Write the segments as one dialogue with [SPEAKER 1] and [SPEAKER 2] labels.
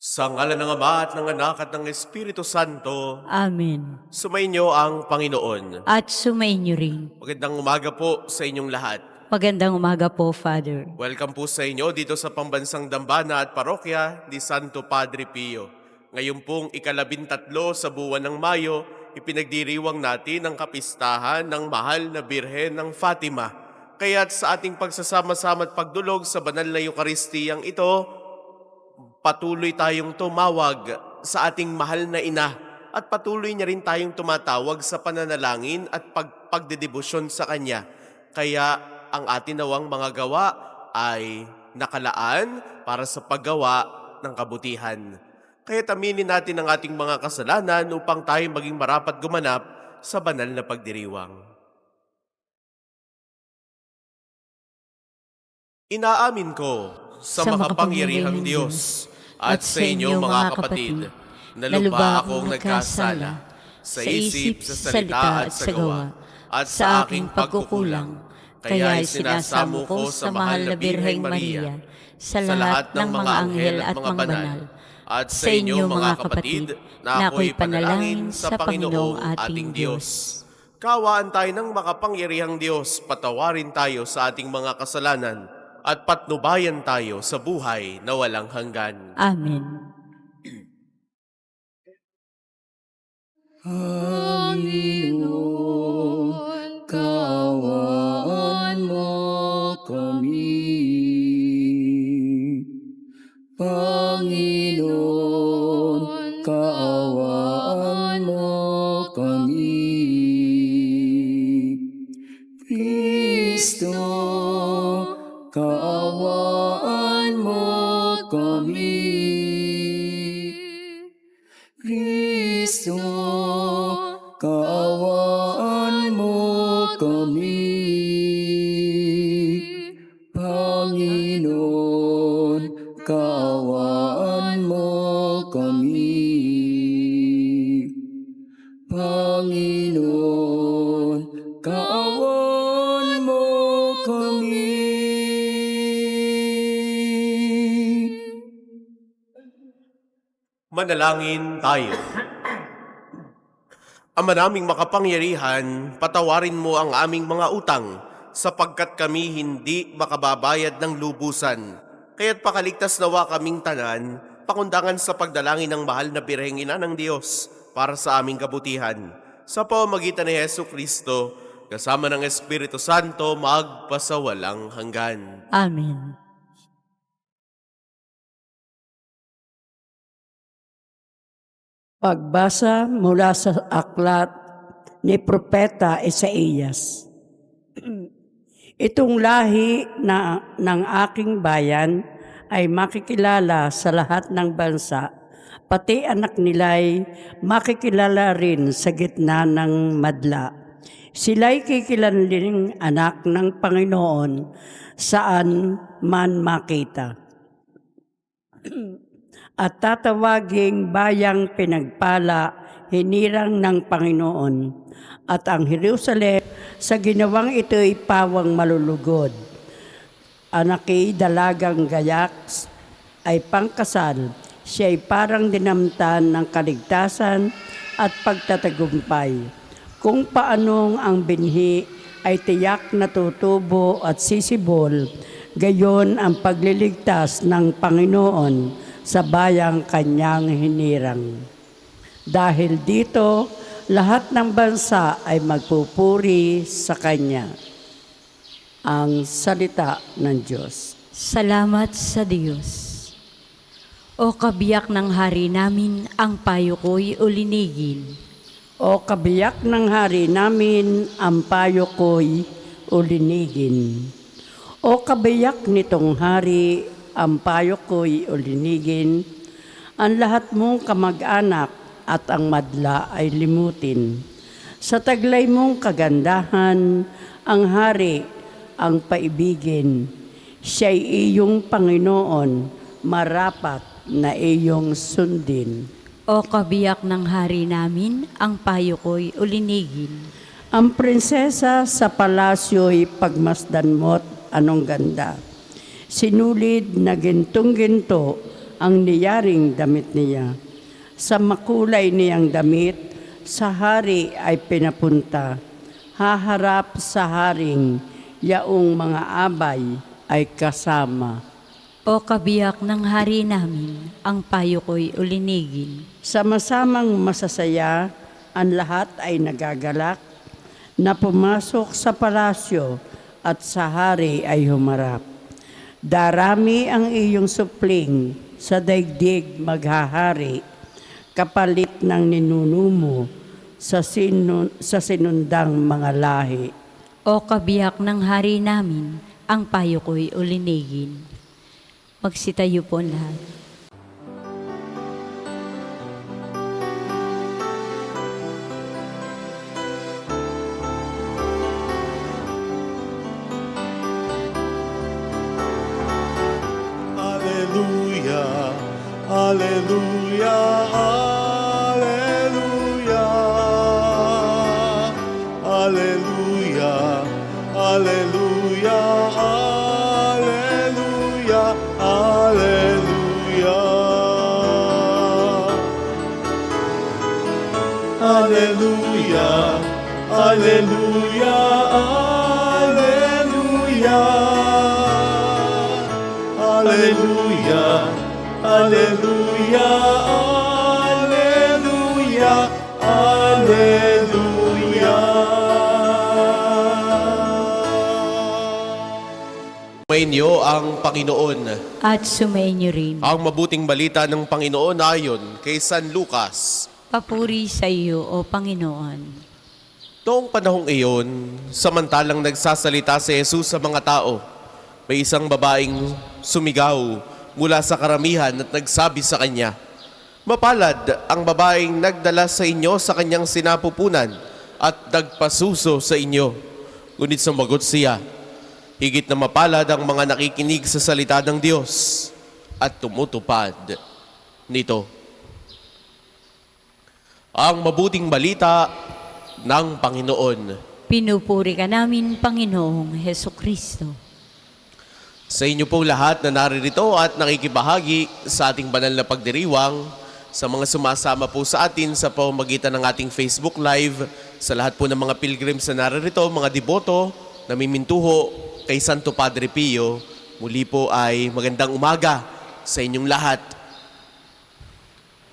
[SPEAKER 1] Sa ngalan ng Ama at ng Anak at ng Espiritu Santo,
[SPEAKER 2] Amen.
[SPEAKER 1] sumainyo ang Panginoon.
[SPEAKER 2] At sumainyo rin.
[SPEAKER 1] Magandang umaga po sa inyong lahat.
[SPEAKER 2] Magandang umaga po, Father.
[SPEAKER 1] Welcome po sa inyo dito sa Pambansang Dambana at Parokya ni Santo Padre Pio. Ngayon pong ika-13 sa buwan ng Mayo, ipinagdiriwang natin ang kapistahan ng mahal na Birhen ng Fatima. Kaya't sa ating pagsasama-sama at pagdulog sa banal na Eukaristiyang ito, patuloy tayong tumawag sa ating mahal na ina at patuloy niya rin tayong tumatawag sa pananalangin at pagdedebosyon sa Kanya. Kaya ang atin nawang mga gawa ay nakalaan para sa paggawa ng kabutihan. Kaya aminin natin ang ating mga kasalanan upang tayo maging marapat gumanap sa banal na pagdiriwang. Inaamin ko sa makapangyarihang Diyos at sa inyo mga kapatid, na lubha akong nagkasala sa isip, sa salita at sa gawa, at sa aking pagkukulang. Kaya sinasamo ko sa mahal na Birheng Maria, sa lahat ng mga anghel at mga banal, at sa inyo mga kapatid, na ako'y panalangin sa Panginoong ating Diyos. Kawaan tayo ng makapangyarihang Diyos, patawarin tayo sa ating mga kasalanan, at patnubayan tayo sa buhay na walang hanggan.
[SPEAKER 2] Amen.
[SPEAKER 3] Panginoon, kaawaan mo kami. Panginoon, kaawaan mo kami. Kristo, kaawaan mo kami. Kristo, kaawaan mo kami. Panginoon, kaawaan mo kami. Panginoon, kaawaan mo kami.
[SPEAKER 1] Manalangin tayo. Ama naming makapangyarihan, patawarin mo ang aming mga utang, sapagkat kami hindi makababayad ng lubusan. Kaya't pakaligtas nawa kaming tanan, pakundangan sa pagdalangin ng mahal na Birheng Ina ng Diyos para sa aming kabutihan. Sa pamamagitan ni Hesus Kristo, kasama ng Espiritu Santo, magpasawalang hanggan.
[SPEAKER 2] Amen.
[SPEAKER 4] Pagbasa mula sa aklat ni Propeta Isaías. Itong lahi ng aking bayan ay makikilala sa lahat ng bansa, pati anak nila'y makikilala rin sa gitna ng madla. Sila'y kikilanling anak ng Panginoon saan man makita. At tatawaging bayang pinagpala, hinirang ng Panginoon. At ang Jerusalem, sa ginawang ito'y pawang malulugod. Anaki dalagang gayak ay pangkasal, siya'y parang dinamtan ng kaligtasan at pagtatagumpay. Kung paanong ang binhi ay tiyak na tutubo at sisibol, gayon ang pagliligtas ng Panginoon sa bayang kanyang hinirang. Dahil dito, lahat ng bansa ay magpupuri sa Kanya. Ang salita ng Diyos.
[SPEAKER 2] Salamat sa Diyos. O kabiyak ng hari namin, ang payo ko'y ulinigin.
[SPEAKER 4] O kabiyak ng hari namin, ang payo ko'y ulinigin. O kabiyak nitong hari, ang payo ko'y ulinigin, ang lahat mong kamag-anak at ang madla ay limutin. Sa taglay mong kagandahan, ang hari ang paibigin. Siya'y iyong Panginoon, marapat na iyong sundin.
[SPEAKER 2] O kabiyak ng hari namin, ang payo ko'y ulinigin.
[SPEAKER 4] Ang prinsesa sa palasyo'y pagmasdan mo't anong ganda. Sinulid na gintong-ginto ang niyaring damit niya. Sa makulay niyang damit, sa hari ay pinapunta. Haharap sa haring, yaong mga abay ay kasama.
[SPEAKER 2] O kabiyak ng hari namin, ang payo ko'y ulinigin.
[SPEAKER 4] Sa masamang masasaya, ang lahat ay nagagalak na pumasok sa palasyo at sa hari ay humarap. Darami ang iyong supling, sa daigdig maghahari, kapalit ng ninunumo sa sinundang mga lahi.
[SPEAKER 2] O kabiyak ng hari namin, ang payo ko'y ulinigin. Magsitayo po lahat.
[SPEAKER 1] Hallelujah, hallelujah, hallelujah, hallelujah, hallelujah, hallelujah, hallelujah. Hallelujah, hallelujah, hallelujah. Hallelujah, hallelujah, hallelujah, hallelujah. Sumainyo ang Panginoon.
[SPEAKER 2] At sumainyo rin.
[SPEAKER 1] Ang mabuting balita ng Panginoon ayon kay San Lucas.
[SPEAKER 2] Papuri sa iyo, O Panginoon.
[SPEAKER 1] Noong panahong iyon, samantalang nagsasalita si Jesus sa mga tao, may isang babaeng sumigaw mula sa karamihan at nagsabi sa kanya, "Mapalad ang babaeng nagdala sa inyo sa kanyang sinapupunan at nagpasuso sa inyo." Ngunit sumagot siya, "Higit na mapalad ang mga nakikinig sa salita ng Diyos at tumutupad nito." Ang mabuting balita ng Panginoon.
[SPEAKER 2] Pinupuri ka namin, Panginoong Heso Kristo.
[SPEAKER 1] Sa inyo pong lahat na naririto at nakikibahagi sa ating banal na pagdiriwang, sa mga sumasama po sa atin sa pamamagitan ng ating Facebook Live, sa lahat po ng mga pilgrims na naririto, mga deboto, namimintuho kay Santo Padre Pio, muli po ay magandang umaga sa inyong lahat.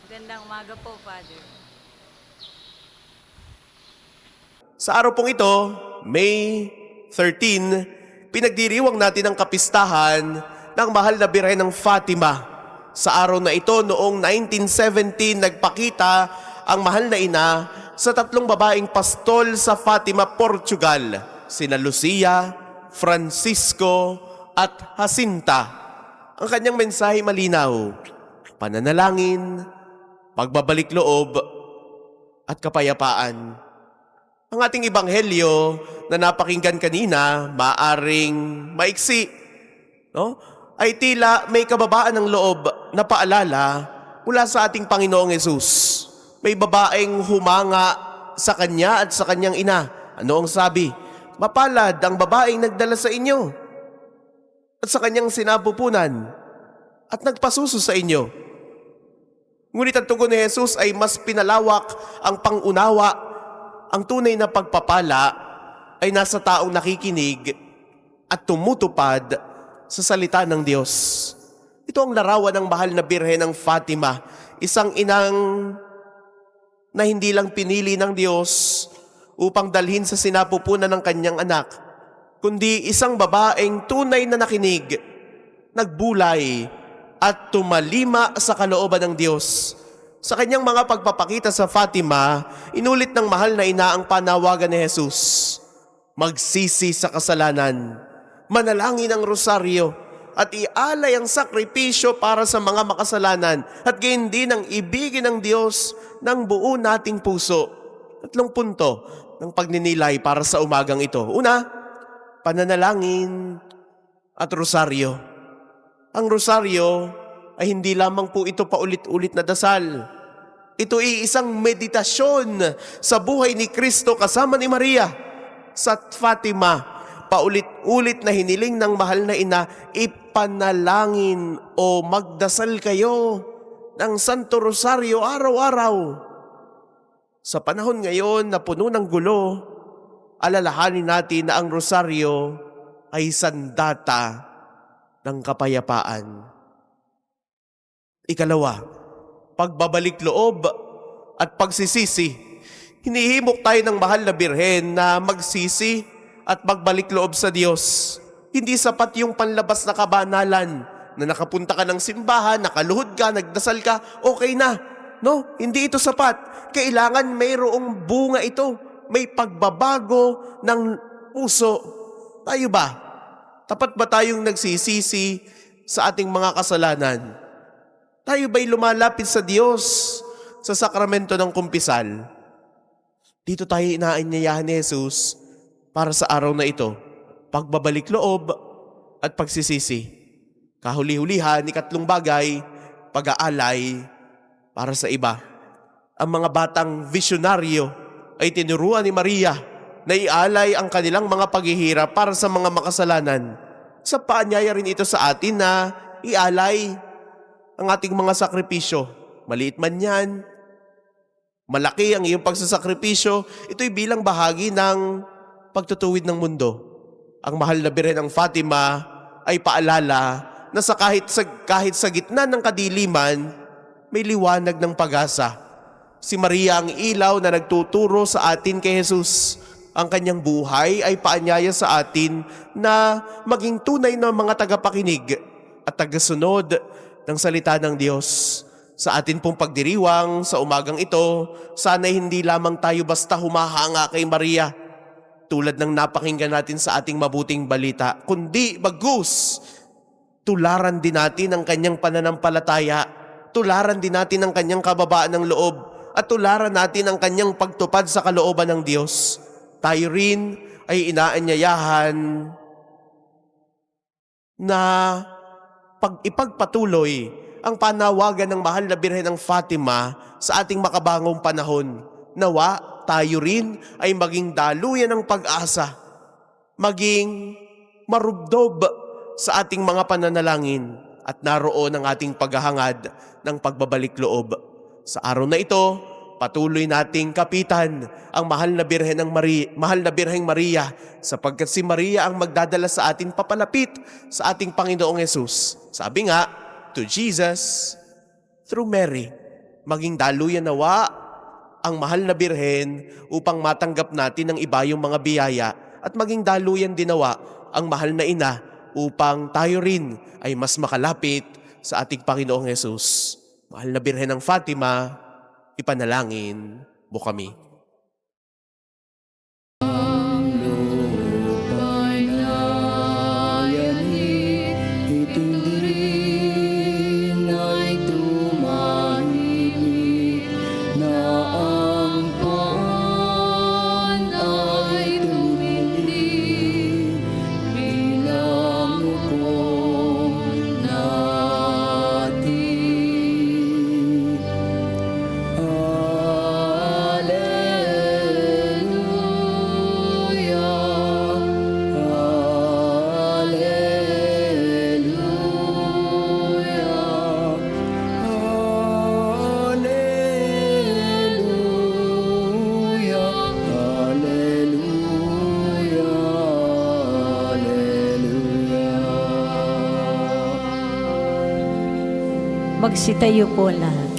[SPEAKER 2] Magandang umaga po, Father.
[SPEAKER 1] Sa araw pong ito, May 13, pinagdiriwang natin ang kapistahan ng mahal na Birhen ng Fatima. Sa araw na ito, noong 1917, nagpakita ang mahal na ina sa tatlong babaeng pastol sa Fatima, Portugal, sina Lucia, Francisco, at Jacinta. Ang kanyang mensahe malinaw, pananalangin, pagbabalik loob, at kapayapaan. Ang ating ebanghelyo na napakinggan kanina, maaring maiksi, no? Ay tila may kababaan ng loob na paalala mula sa ating Panginoong Hesus. May babaeng humanga sa kanya at sa kanyang ina. Ano ang sabi? Mapalad ang babaeng nagdala sa inyo at sa kanyang sinapupunan at nagpasuso sa inyo. Ngunit ang tugon ni Jesus ay mas pinalawak ang pangunawa. Ang tunay na pagpapala ay nasa taong nakikinig at tumutupad sa salita ng Diyos. Ito ang larawan ng mahal na Birhen ng Fatima, isang inang na hindi lang pinili ng Diyos upang dalhin sa sinapupunan ng kanyang anak, kundi isang babaeng tunay na nakinig, nagbulay at tumalima sa kalooban ng Diyos. Sa kanyang mga pagpapakita sa Fatima, inulit ng mahal na ina ang panawagan ni Jesus. Magsisi sa kasalanan, manalangin ang rosaryo, at ialay ang sakripisyo para sa mga makasalanan, at gayon din ang ibigin ng Diyos ng buo nating puso. 3 punto ng pagninilay para sa umagang ito. Una, pananalangin at rosaryo. Ang rosaryo ay hindi lamang po ito paulit-ulit na dasal. Ito ay isang meditasyon sa buhay ni Kristo kasama ni Maria sa Fatima. paulit-ulit na hiniling ng mahal na ina, ipanalangin o magdasal kayo ng Santo Rosario araw-araw. Sa panahon ngayon na puno ng gulo, alalahanin natin na ang rosaryo ay sandata ng kapayapaan. Ikalawa, pagbabalik loob at pagsisisi. Hinihimok tayo ng mahal na birhen na magsisi at magbalik loob sa Diyos. Hindi sapat yung panlabas na kabanalan na nakapunta ka ng simbahan, nakaluhod ka, nagdasal ka, okay na. No, hindi ito sapat. Kailangan mayroong bunga ito. May pagbabago ng puso. Tayo ba? Tapat ba tayong nagsisisi sa ating mga kasalanan? Tayo ba'y lumalapit sa Diyos sa sakramento ng kumpisal? Dito tayo inaanyayahan ni Jesus para sa araw na ito. Pagbabalik loob at pagsisisi. Kahuli-hulihan, ikatlong bagay, pag-aalay para sa iba. Ang mga batang visyonaryo ay tinuruan ni Maria na ialay ang kanilang mga paghihirap para sa mga makasalanan. Sa paanyaya rin ito sa atin na ialay ang ating mga sakripisyo. Maliit man yan, malaki ang iyong pagsasakripisyo, ito'y bilang bahagi ng pagtutuwid ng mundo. Ang mahal na Birhen ng Fatima ay paalala na kahit sa gitna ng kadiliman, may liwanag ng pag-asa. Si Maria ang ilaw na nagtuturo sa atin kay Jesus. Ang kanyang buhay ay paanyaya sa atin na maging tunay na mga tagapakinig at tagasunod ng salita ng Diyos. Sa atin pong pagdiriwang sa umagang ito, sana'y hindi lamang tayo basta humahanga kay Maria, tulad ng napakinggan natin sa ating mabuting balita, kundi bagus, tularan din natin ang kanyang pananampalataya, tularan din natin ang kanyang kababaan ng loob, at tularan natin ang kanyang pagtupad sa kalooban ng Diyos. Tayo rin ay inaanyayahan na ipagpatuloy ang panawagan ng mahal na Birhen ng Fatima sa ating makabangong panahon. Nawa, tayo rin ay maging daluyan ng pag-asa, maging marubdob sa ating mga pananalangin at naroon ang ating paghahangad ng pagbabalik loob. Sa araw na ito, patuloy nating kapitan ang mahal na Birheng Maria, sapagkat si Maria ang magdadala sa atin papalapit sa ating Panginoong Hesus. Sabi nga, to Jesus through Mary. Maging daluyan nawa ang mahal na Birhen upang matanggap natin ng iba yung mga biyaya, at maging daluyan din nawa ang mahal na ina upang tayo rin ay mas makalapit sa ating Panginoong Hesus. Mahal na Birhen ng Fatima, ipanalangin mo kami.
[SPEAKER 3] Ang lupa'y nayanig, itindihin ay tumahimik, na ang paan ay tumindi, bilang hukom natin.
[SPEAKER 2] Magsitayo po lahat.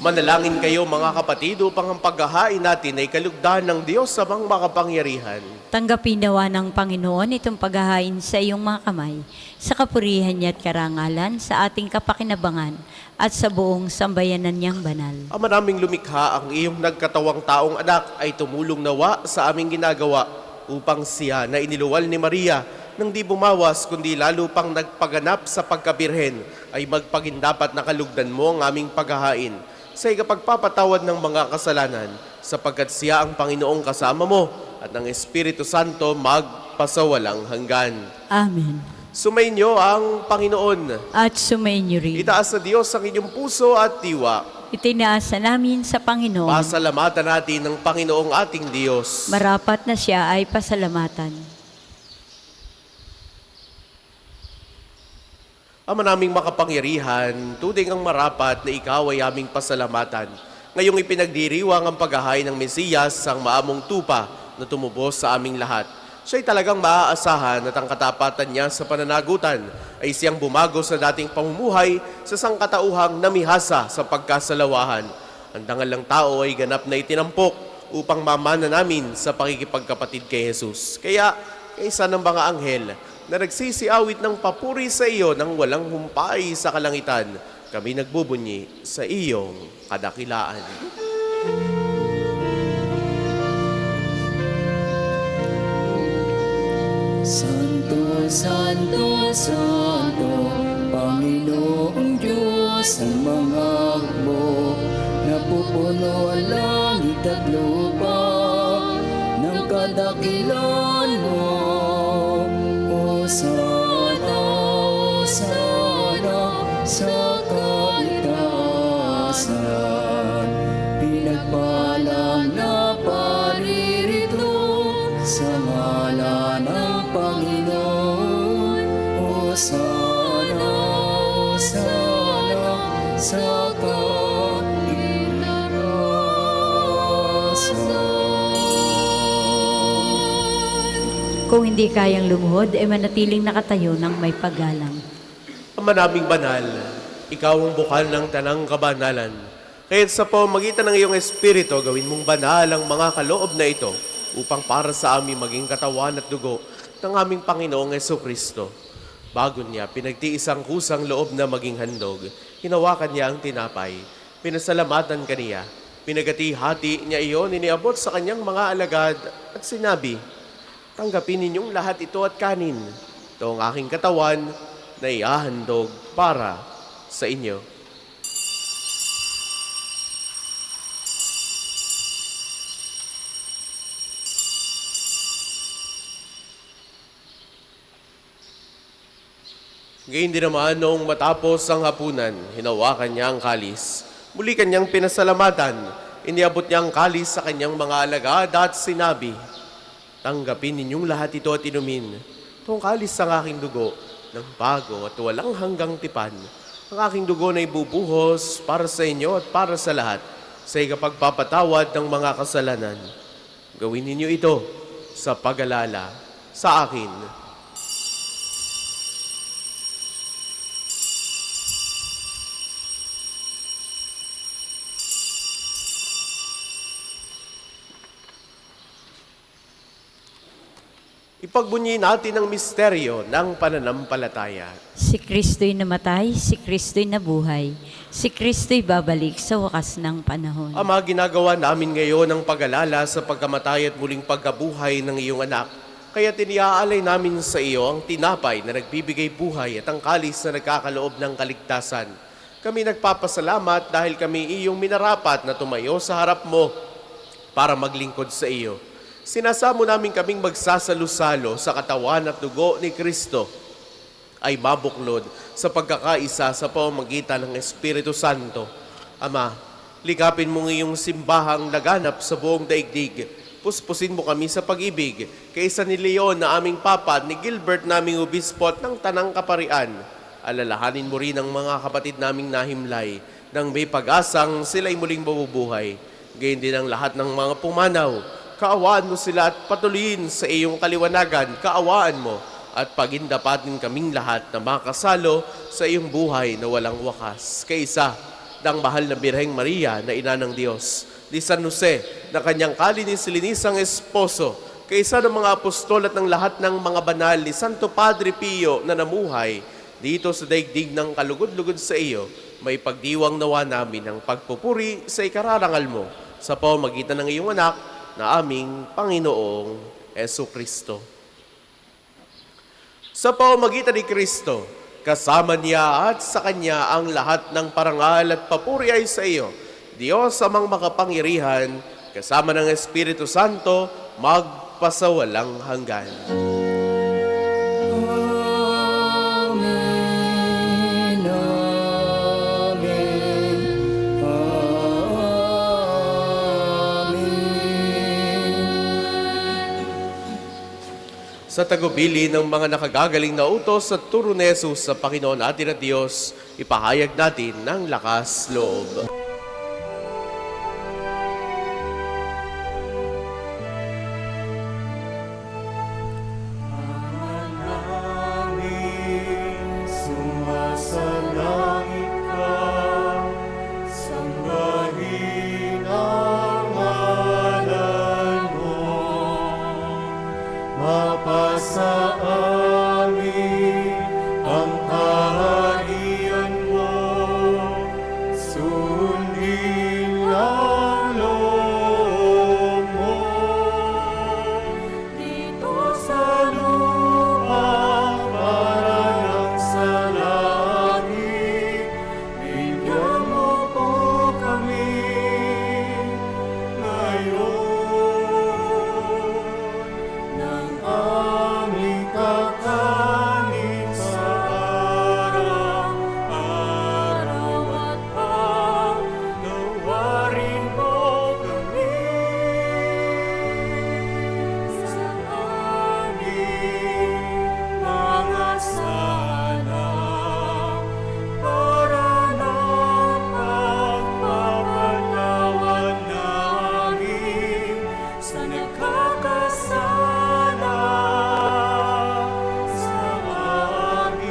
[SPEAKER 1] Manalangin kayo mga kapatid upang ang paghahain natin ay kalugdan ng Diyos sa mga makapangyarihan.
[SPEAKER 2] Tanggapin nawa ng Panginoon itong paghahain sa iyong mga kamay, sa kapurihan niya at karangalan, sa ating kapakinabangan, at sa buong sambayanan niyang banal.
[SPEAKER 1] Ang maraming lumikha, ang iyong nagkatawang taong anak ay tumulong nawa sa aming ginagawa upang siya na iniluwal ni Maria nang di bumawas kundi lalo pang nagpaganap sa pagkabirhen ay magpagindapat na kalugdan mo ang aming paghahain sa ikapagpapatawad ng mga kasalanan, sapagkat siya ang Panginoong kasama mo at ng Espiritu Santo magpasawalang hanggan.
[SPEAKER 2] Amen.
[SPEAKER 1] Sumainyo ang Panginoon.
[SPEAKER 2] At sumainyo rin.
[SPEAKER 1] Itaas sa Diyos ang inyong puso at diwa.
[SPEAKER 2] Itinaasa namin sa Panginoon.
[SPEAKER 1] Pasalamatan natin ng Panginoong ating Diyos.
[SPEAKER 2] Marapat na siya ay pasalamatan.
[SPEAKER 1] Ama naming makapangyarihan, tunay ang marapat na ikaw ay aming pasalamatan. Ngayong ipinagdiriwang ang paghahain ng Mesiyas, ang maamong tupa na tumubos sa aming lahat. Siya'y talagang maaasahan at ang katapatan niya sa pananagutan ay siyang bumago sa dating pamumuhay sa sangkatauhang namihasa sa pagkasalawahan. Ang dangal ng tao ay ganap na itinampok upang mamana namin sa pakikipagkapatid kay Jesus. Kaya, kaisa ng mga anghel na nagsisiawit ng papuri sa iyo nang walang humpay sa kalangitan, kami nagbubunyi sa iyong kadakilaan.
[SPEAKER 3] Santo, Santo, Santo, Panginoong Diyos ng mga hukbo, napupuno ang langit at lupa ng kadakilan mo. Hosana, Hosana, sa kaitaasan, pinagpalang na paririto sa ngalan ng Panginoon. Hosana, Hosana, sa kaitaasan.
[SPEAKER 2] Kung hindi kayang lumuhod, ay manatiling nakatayo ng may paggalang.
[SPEAKER 1] Ama naming banal, ikaw ang bukal ng tanang kabanalan. Kaya't sa pamamagitan ng iyong Espiritu, gawin mong banal ang mga kaloob na ito upang para sa amin maging katawan at dugo ng aming Panginoong Jesucristo. Bago niya, pinagtiis ang kusang loob na maging handog. Hinawakan niya ang tinapay. Pinasalamatan kaniya. Pinagati-hati niya iyon, iniabot sa kanyang mga alagad at sinabi, "Tanggapin ninyong lahat ito at kanin. Ito ang aking katawan na iahandog para sa inyo." Ngayon din naman noong matapos ang hapunan, hinawakan niya ang kalis. Muli kanyang pinasalamatan. Iniabot niya ang kalis sa kanyang mga alagad at sinabi, "Tanggapin ninyong lahat ito at inumin. Itong kalis ang aking dugo ng bago at walang hanggang tipan. Ang aking dugo na ibubuhos para sa inyo at para sa lahat sa ikapagpapatawad ng mga kasalanan. Gawin ninyo ito sa pag-alala sa akin." Ipagbunyi natin ang misteryo ng pananampalataya.
[SPEAKER 2] Si Kristo'y namatay, si Kristo'y nabuhay, si Kristo'y babalik sa wakas ng panahon.
[SPEAKER 1] Ama, ginagawa namin ngayon ang pag-alala sa pagkamatay at muling pagkabuhay ng iyong anak. Kaya tiniaalay namin sa iyo ang tinapay na nagbibigay buhay at ang kalis na nagkakaloob ng kaligtasan. Kami nagpapasalamat dahil kami iyong minarapat na tumayo sa harap mo para maglingkod sa iyo. Sinasamo namin kaming magsasalo-salo sa katawan at dugo ni Kristo ay mabuklod sa pagkakaisa sa pamamagitan ng Espiritu Santo. Ama, likapin mo ngayong simbahang laganap sa buong daigdig. Puspusin mo kami sa pag-ibig kaysa ni Leon na aming papa, ni Gilbert naming obispo at ng Tanang Kaparian. Alalahanin mo rin ang mga kapatid naming nahimlay nang may pag-asang sila'y muling mabubuhay. Gayon din ang lahat ng mga pumanaw. Kaawaan mo sila at patuloyin sa iyong kaliwanagan. Kaawaan mo at pagindapatin kaming lahat na makasalo sa iyong buhay na walang wakas. Kaisa ng mahal na Birheng Maria na ina ng Diyos, ni San Jose na kanyang kalinis-linisang esposo, kaisa ng mga apostol at ng lahat ng mga banal ni Santo Padre Pio na namuhay dito sa daigdig ng kalugod-lugod sa iyo, may pagdiwang nawa namin ang pagpupuri sa ikararangal mo sa pamamagitan ng iyong anak na aming Panginoong Jesucristo. Sa pamamagitan ni Kristo, kasama niya at sa Kanya ang lahat ng parangal at papuri ay sa iyo, Diyos amang makapangyarihan, kasama ng Espiritu Santo, magpasawalang hanggan.
[SPEAKER 3] Amen, amen, amen.
[SPEAKER 1] Sa Sa tagubili ng mga nakagagaling na utos at turo ni Jesus sa Panginoon natin at Diyos, ipahayag natin ng lakas loob.
[SPEAKER 3] Sumasalangit ka, sambahin ang ngalan mo. Mapasa amin ang kaharian mo, sundin ang loob mo. Dito sa lupa para ng sa langit, bigyan mo po kami ngayon ng aming kakanin sa araw-araw at pagnawarin mo kami sa aming mga sala para na pagpapatawad namin sa nagkakasala sa amin.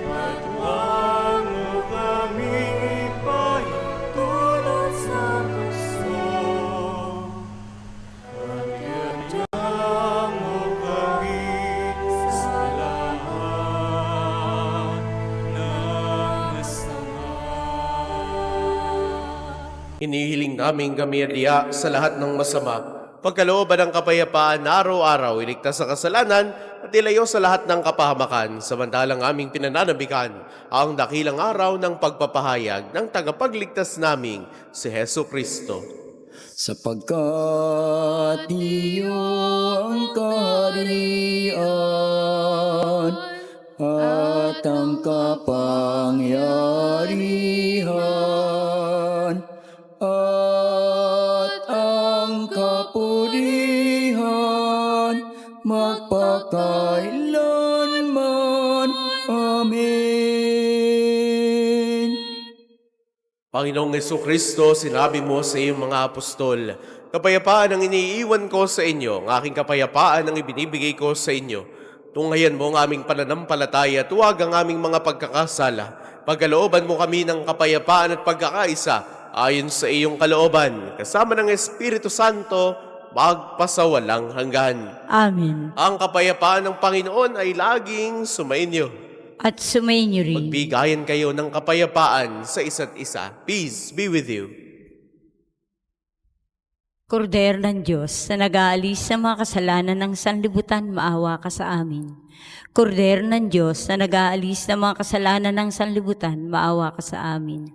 [SPEAKER 3] At huwag mo kaming ipahintulot sa gusto, at iadya mo kami sa lahat ng masama.
[SPEAKER 1] Hinihiling namin kami adiya sa lahat ng masama, pagkalooban ng kapayapaan na araw-araw, iligtas sa kasalanan at ilayo sa lahat ng kapahamakan, samantalang aming pinananabikan ang dakilang araw ng pagpapahayag ng tagapagligtas naming si Hesu Kristo.
[SPEAKER 3] Sapagkat iyo ang kaharian at ang kapangyarihan at ang kapurihan magpakailanman. Amen.
[SPEAKER 1] Panginoong Hesu Kristo, sinabi mo sa iyong mga apostol, kapayapaan ang iniiwan ko sa inyo, ang aking kapayapaan ang ibinibigay ko sa inyo. Tunghayan mo ang aming pananampalataya, tuwag ang aming mga pagkakasala. Pagkalooban mo kami ng kapayapaan at pagkakaisa, ayon sa iyong kalooban, kasama ng Espiritu Santo, magpasawalang hanggan.
[SPEAKER 2] Amen.
[SPEAKER 1] Ang kapayapaan ng Panginoon ay laging sumainyo.
[SPEAKER 2] At sumainyo rin.
[SPEAKER 1] Magbigayan kayo ng kapayapaan sa isa't isa. Peace be with you.
[SPEAKER 2] Kordero ng Diyos na nag-aalis sa mga kasalanan ng sanlibutan, maawa ka sa amin. Kordero ng Diyos na nag-aalis ng mga kasalanan ng sanlibutan, maawa ka sa amin.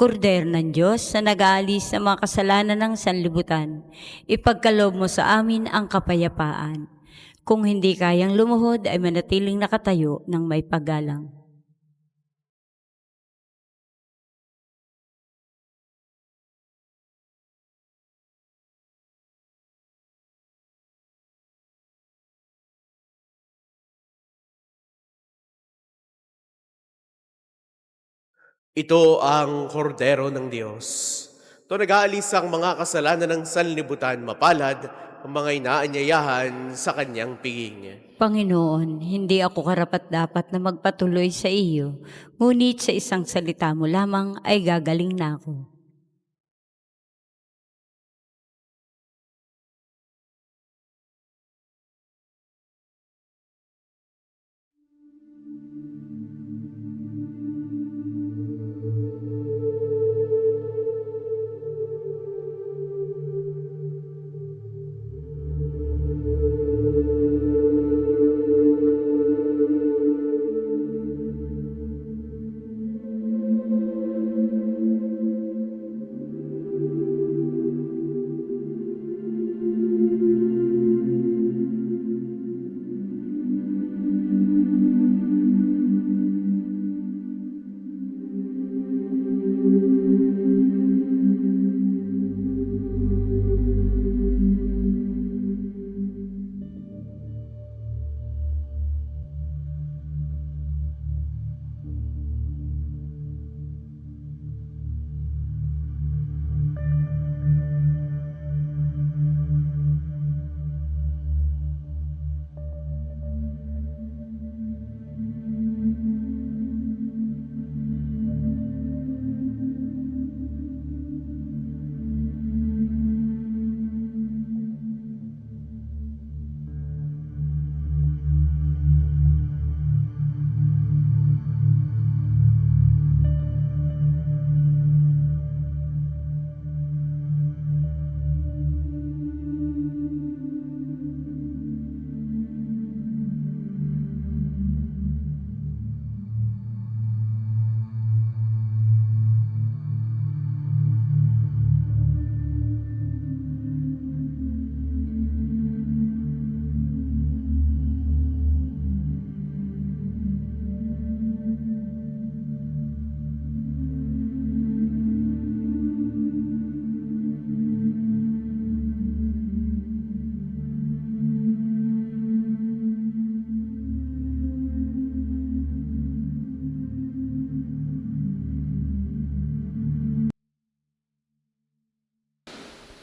[SPEAKER 2] Kordero ng Diyos na nag-aalis ng mga kasalanan ng sanlibutan, ipagkaloob mo sa amin ang kapayapaan. Kung hindi kayang lumuhod, ay manatiling nakatayo ng may paggalang.
[SPEAKER 1] Ito ang kordero ng Diyos. Ito nag-aalis ang mga kasalanan ng sanlibutan, mapalad ang mga inaanyayahan sa kanyang piging.
[SPEAKER 2] Panginoon, hindi ako karapat-dapat na magpatuloy sa iyo, ngunit sa isang salita mo lamang ay gagaling na ako.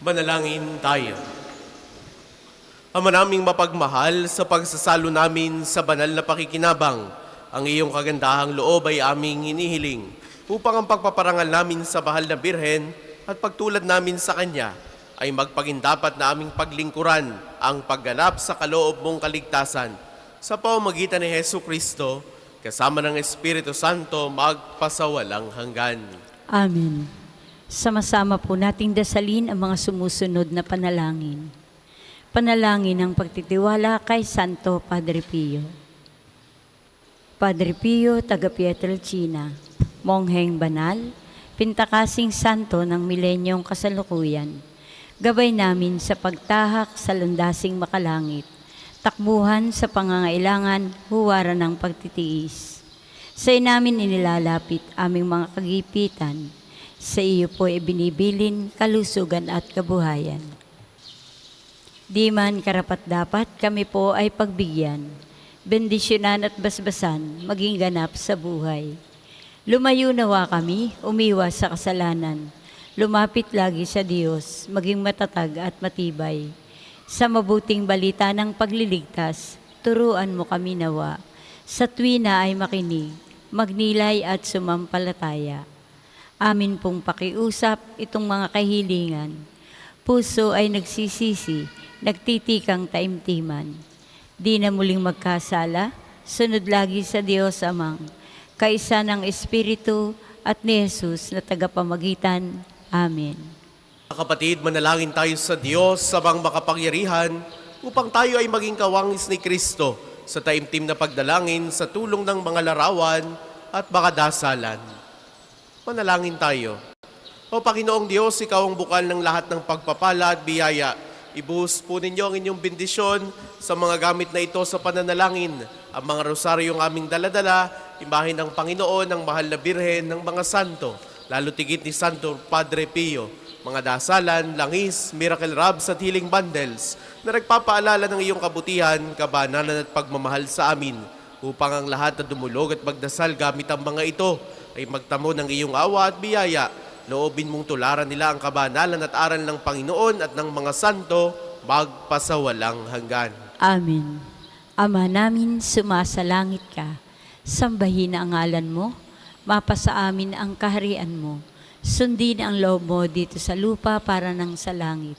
[SPEAKER 1] Manalangin tayo. Ama naming mapagmahal, sa pagsasalo namin sa banal na pakikinabang, ang iyong kagandahang loob ay aming hinihiling upang ang pagpaparangal namin sa bahal na Birhen at pagtulad namin sa Kanya ay magpagindapat na aming paglingkuran ang pagganap sa kaloob mong kaligtasan sa pamamagitan ni Hesu Kristo kasama ng Espiritu Santo magpasawalang hanggan.
[SPEAKER 2] Amen. Sama-sama po nating dasalin ang mga sumusunod na panalangin. Panalangin ng pagtitiwala kay Santo Padre Pio. Padre Pio, taga Pietrelcina, mongheng banal, pintakasing santo ng milenyong kasalukuyan, gabay namin sa pagtahak sa landasing makalangit, takbuhan sa pangangailangan, huwaran ng pagtitiis. Sa namin inilalapit aming mga kagipitan, sa iyo po ibinibilin kalusugan at kabuhayan. Di man karapat-dapat kami po ay pagbigyan, bendisyonan at basbasan, maging ganap sa buhay. Lumayo nawa kami, umiwas sa kasalanan, lumapit lagi sa Diyos, maging matatag at matibay. Sa mabuting balita ng pagliligtas, turuan mo kami nawa, sa tuwina ay makinig, magnilay at sumampalataya. Amin pong pakiusap itong mga kahilingan. Puso ay nagsisisi, nagtitikang taimtiman. Di na muling magkasala, sunod lagi sa Diyos Amang, kaisa ng Espiritu at ni Jesus na tagapamagitan. Amen.
[SPEAKER 1] Mga kapatid, manalangin tayo sa Diyos sa bang makapangyarihan upang tayo ay maging kawangis ni Kristo sa taimtim na pagdalangin sa tulong ng mga larawan at mga dasalan. Manalangin tayo. O Panginoong Diyos, Ikaw ang bukal ng lahat ng pagpapala at biyaya. Ibuhos po ninyo ang inyong bendisyon sa mga gamit na ito sa pananalangin. Ang mga rosaryong aming daladala, imahin ng Panginoon, ng mahal na Birhen, ng mga santo, lalo tigit ni Santo Padre Pio, mga dasalan, langis, miracle robs at healing bundles na nagpapaalala ng iyong kabutihan, kabanalan at pagmamahal sa amin upang ang lahat na dumulog at magdasal gamit ang mga ito ay magtamo ng iyong awa at biyaya. Loobin mong tularan nila ang kabanalan at aral ng Panginoon at ng mga santo magpasawalang hanggan.
[SPEAKER 2] Amen. Ama namin, sumasalangit ka. Sambahin ang ngalan mo, mapasa amin ang kaharian mo. Sundin ang loob mo dito sa lupa para nang sa langit.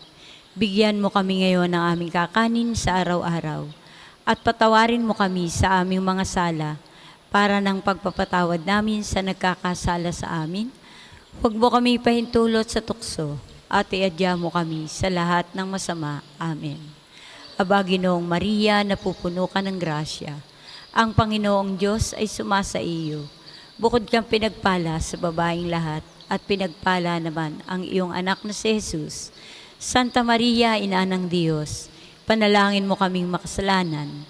[SPEAKER 2] Bigyan mo kami ngayon ng aming kakanin sa araw-araw. At patawarin mo kami sa aming mga sala para ng pagpapatawad namin sa nagkakasala sa amin. Huwag mo kami pahintulot sa tukso at iadya mo kami sa lahat ng masama. Amen. Aba, Ginoong Maria, napupuno ka ng grasya. Ang Panginoong Diyos ay sumasa iyo. Bukod kang pinagpala sa babaeng lahat at pinagpala naman ang iyong anak na si Jesus. Santa Maria, Ina ng Diyos, panalangin mo kaming makasalanan,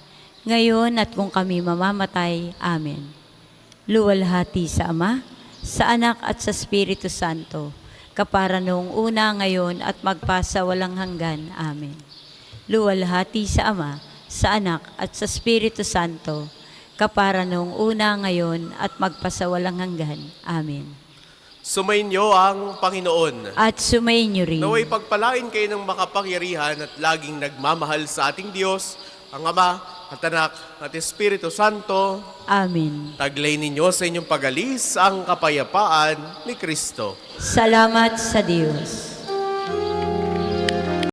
[SPEAKER 2] ngayon at kung kami mamamatay. Amen. Luwalhati sa Ama, sa Anak at sa Espiritu Santo, kapara noong una, ngayon at magpasa walang hanggan. Amen. Luwalhati sa Ama, sa Anak at sa Espiritu Santo, kapara noong una, ngayon at magpasa walang hanggan. Amen.
[SPEAKER 1] Sumainyo ang Panginoon.
[SPEAKER 2] At sumayin niyo rin.
[SPEAKER 1] Naway pagpalain kayo ng makapangyarihan at laging nagmamahal sa ating Diyos, ang Ama at Anak at Espiritu Santo.
[SPEAKER 2] Amen.
[SPEAKER 1] Taglay ninyo sa inyong pag-alis ang kapayapaan ni Kristo.
[SPEAKER 2] Salamat sa Diyos.